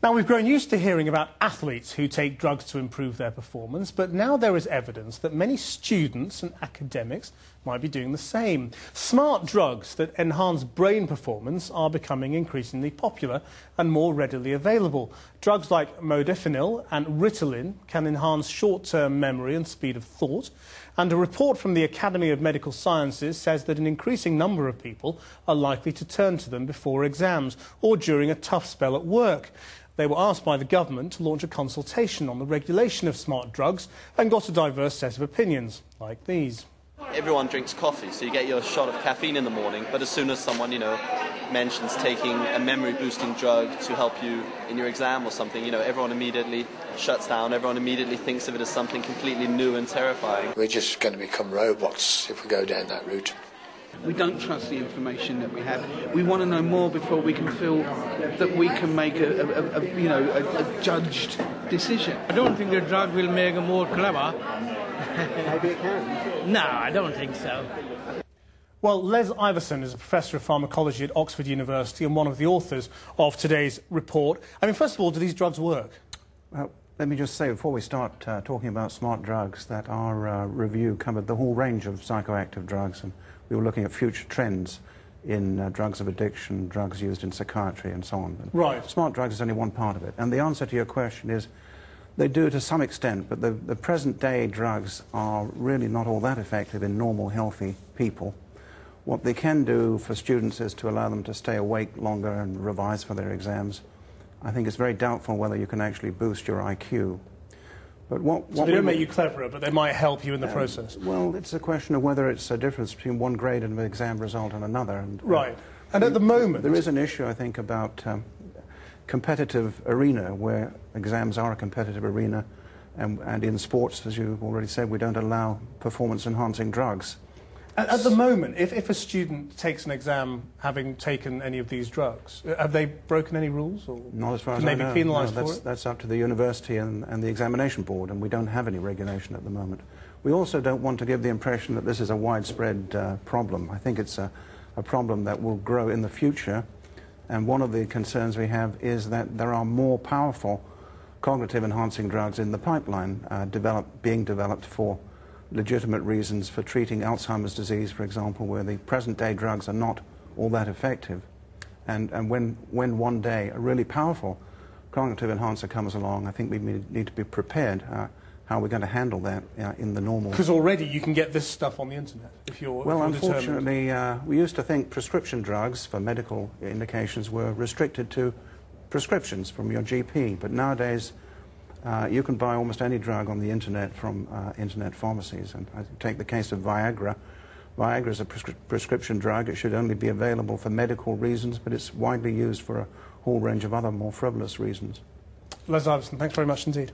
Now, we've grown used to hearing about athletes who take drugs to improve their performance, but now there is evidence that many students and academics might be doing the same. Smart drugs that enhance brain performance are becoming increasingly popular and more readily available. Drugs like Modafinil and Ritalin can enhance short-term memory and speed of thought, and a report from the Academy of Medical Sciences says that an increasing number of people are likely to turn to them before exams or during a tough spell at work. They were asked by the government to launch a consultation on the regulation of smart drugs and got a diverse set of opinions, like these. Everyone drinks coffee, so you get your shot of caffeine in the morning, but as soon as someone, mentions taking a memory-boosting drug to help you in your exam or something, everyone immediately shuts down, everyone immediately thinks of it as something completely new and terrifying. We're just going to become robots if we go down that route. We don't trust the information that we have. We want to know more before we can feel that we can make a judged decision. I don't think the drug will make them more clever. Maybe it can. No, I don't think so. Well, Les Iverson is a professor of pharmacology at Oxford University and one of the authors of today's report. I mean, first of all, do these drugs work? Well, let me just say, before we start talking about smart drugs, that our review covered the whole range of psychoactive drugs, and we were looking at future trends in drugs of addiction, drugs used in psychiatry, and so on. Right. Smart drugs is only one part of it. And the answer to your question is, they do to some extent, but the present-day drugs are really not all that effective in normal, healthy people. What they can do for students is to allow them to stay awake longer and revise for their exams. I think it's very doubtful whether you can actually boost your IQ. But so they don't make you cleverer, but they might help you in the process? Well, it's a question of whether it's a difference between one grade of an exam result and another. And, right. And at the moment... There is an issue, I think, about competitive arena, where exams are a competitive arena, and in sports, as you've already said, we don't allow performance-enhancing drugs. At the moment, if a student takes an exam having taken any of these drugs, have they broken any rules? Or not as far as I know. Can they be penalised for it? That's up to the university and the examination board, and we don't have any regulation at the moment. We also don't want to give the impression that this is a widespread problem. I think it's a problem that will grow in the future, and one of the concerns we have is that there are more powerful cognitive-enhancing drugs in the pipeline being developed for legitimate reasons for treating Alzheimer's disease, for example, where the present-day drugs are not all that effective. And when one day a really powerful cognitive enhancer comes along, I think we need to be prepared how we're going to handle that in the normal... Because already you can get this stuff on the internet, if you're Well, if you're unfortunately, we used to think prescription drugs for medical indications were restricted to prescriptions from your GP, but nowadays you can buy almost any drug on the internet from internet pharmacies. And I take the case of Viagra. Viagra is a prescription drug. It should only be available for medical reasons, but it's widely used for a whole range of other more frivolous reasons. Les Iverson, thanks very much indeed.